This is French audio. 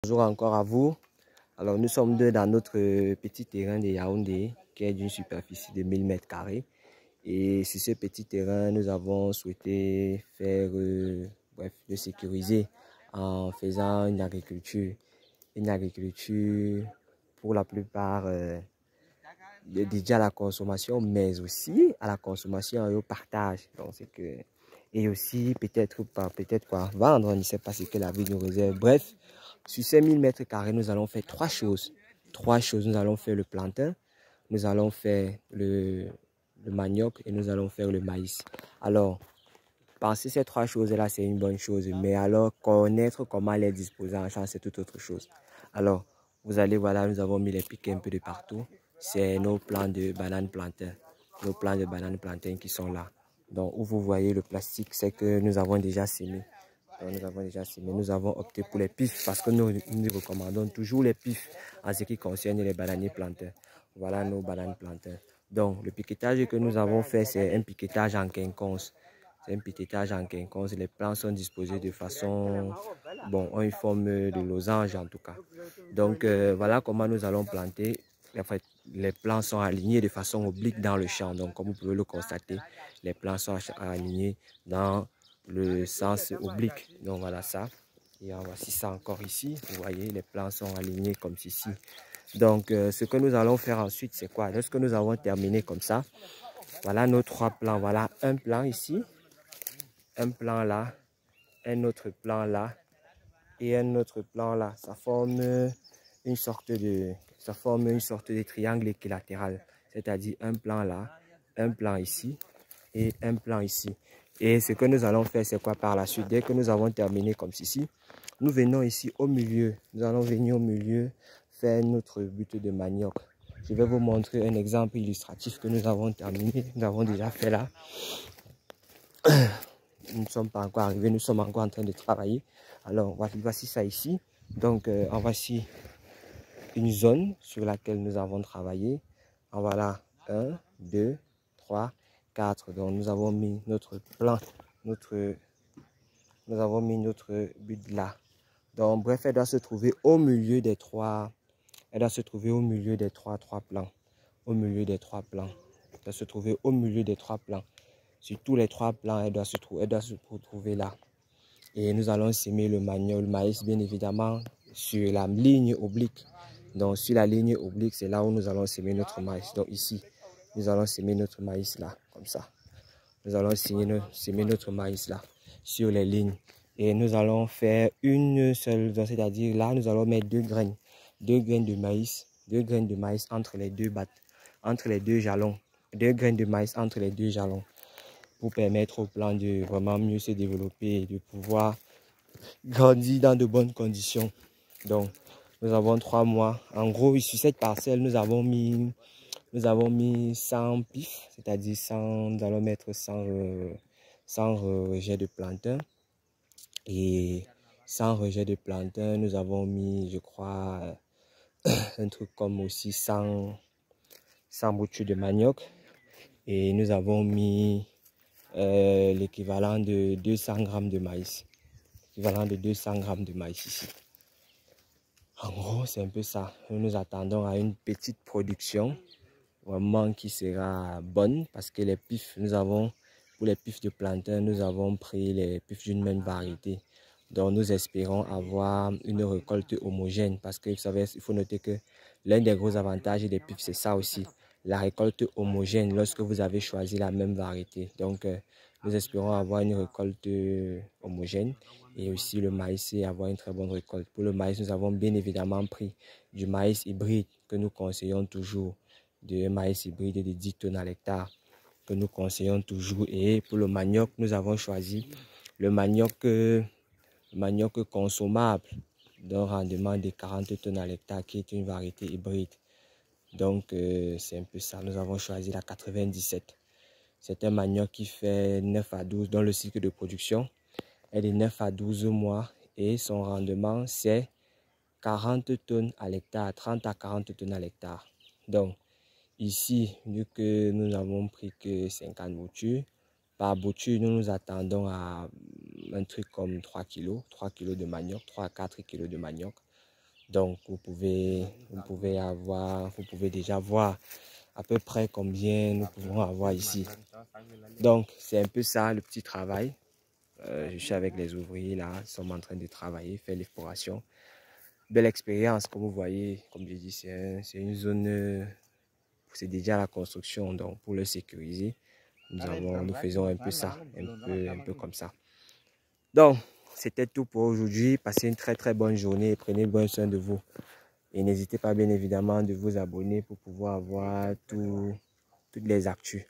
Bonjour encore à vous. Alors nous sommes deux dans notre petit terrain de Yaoundé qui est d'une superficie de 1000 mètres carrés. Et sur ce petit terrain, nous avons souhaité faire, le sécuriser en faisant une agriculture pour la plupart dédiée à la consommation, mais aussi à la consommation et au partage. Donc c'est que et aussi peut-être quoi vendre, on ne sait pas ce que la vie nous réserve. Bref, sur ces 1000 mètres carrés, nous allons faire trois choses. Nous allons faire le plantain, nous allons faire le manioc et nous allons faire le maïs. Alors, penser ces trois choses-là, c'est une bonne chose. Mais alors, connaître comment les disposer en champ, c'est toute autre chose. Alors, vous allez voir là, nous avons mis les piquets un peu de partout. C'est nos plants de bananes plantain. Nos plants de bananes plantain qui sont là. Donc, où vous voyez le plastique, c'est que nous avons déjà sémé. Nous avons opté pour les pifs parce que nous recommandons toujours les pifs en ce qui concerne les bananiers plantains. Voilà nos bananes plantains. Donc, le piquetage que nous avons fait, c'est un piquetage en quinconce. C'est un piquetage en quinconce. Les plants sont disposés de façon, ont une forme de losange en tout cas. Donc, voilà comment nous allons planter. En fait, les plants sont alignés de façon oblique dans le champ. Donc, comme vous pouvez le constater, les plants sont alignés dans le sens oblique. Donc, voilà ça. Et voici ça encore ici. Vous voyez, les plants sont alignés comme ceci. Donc, ce que nous allons faire ensuite, c'est quoi? Lorsque nous avons terminé comme ça, voilà nos trois plans. Voilà un plan ici, un plan là, un autre plan là et un autre plan là. Ça forme une sorte de triangle équilatéral. C'est-à-dire un plan là, un plan ici et un plan ici. Et ce que nous allons faire, c'est quoi par la suite? Dès que nous avons terminé comme ceci, nous venons ici au milieu. Nous allons venir au milieu faire notre butte de manioc. Je vais vous montrer un exemple illustratif que nous avons terminé. Nous avons déjà fait là. Nous ne sommes pas encore arrivés, nous sommes encore en train de travailler. Alors, voici ça ici. Donc, en voici une zone sur laquelle nous avons travaillé. En voilà 1, 2, 3, 4. Donc, nous avons mis notre plan, nous avons mis notre but là. Donc, bref, elle doit se trouver au milieu des trois. Elle doit se trouver au milieu des trois plans. Au milieu des trois plans. Elle doit se trouver au milieu des trois plans. Sur tous les trois plans, elle doit se retrouver là. Et nous allons semer le manioc, le maïs, bien évidemment, sur la ligne oblique. Donc, sur la ligne oblique, c'est là où nous allons semer notre maïs. Donc, ici, nous allons semer notre maïs là, comme ça. Nous allons semer notre maïs là, sur les lignes. Et nous allons faire une seule, c'est-à-dire là, nous allons mettre deux graines de maïs entre les deux jalons. 2 graines de maïs entre les deux jalons pour permettre au plant de vraiment mieux se développer et de pouvoir grandir dans de bonnes conditions. Donc, nous avons 3 mois. En gros, sur cette parcelle, nous avons mis 100 pifs, c'est-à-dire 100, nous allons mettre 100 rejets de plantain. Et 100 rejets de plantain, nous avons mis, je crois, un truc comme aussi 100 boutures de manioc. Et nous avons mis l'équivalent de 200 grammes de maïs. L'équivalent de 200 grammes de maïs ici. En gros, c'est un peu ça. Nous attendons à une petite production vraiment qui sera bonne parce que les pifs, pour les pifs de plantain, nous avons pris les pifs d'une même variété. Donc, nous espérons avoir une récolte homogène parce que vous savez, il faut noter que l'un des gros avantages des pifs, c'est ça aussi. La récolte homogène lorsque vous avez choisi la même variété. Donc, nous espérons avoir une récolte homogène et aussi le maïs et avoir une très bonne récolte. Pour le maïs, nous avons bien évidemment pris du maïs hybride que nous conseillons toujours, de maïs hybride de 10 tonnes à l'hectare que nous conseillons toujours. Et pour le manioc, nous avons choisi le manioc consommable d'un rendement de 40 tonnes à l'hectare qui est une variété hybride. Donc, c'est un peu ça. Nous avons choisi la 97. C'est un manioc qui fait 9 à 12 dans le cycle de production. Elle est 9 à 12 mois et son rendement, c'est 40 tonnes à l'hectare, 30 à 40 tonnes à l'hectare. Donc, ici, vu que nous n'avons pris que 50 boutures, par bouture, nous nous attendons à un truc comme 3 kg de manioc, 3 à 4 kg de manioc. Donc, vous pouvez déjà voir à peu près combien nous pouvons avoir ici. Donc, c'est un peu ça le petit travail. Je suis avec les ouvriers là, ils sont en train de travailler, faire l'exploration. Belle expérience, comme vous voyez, comme je dis, c'est une zone, c'est déjà la construction, donc pour le sécuriser, nous faisons un peu ça, un peu comme ça. Donc, c'était tout pour aujourd'hui. Passez une très bonne journée et prenez bon soin de vous. Et n'hésitez pas bien évidemment de vous abonner pour pouvoir avoir toutes les actus.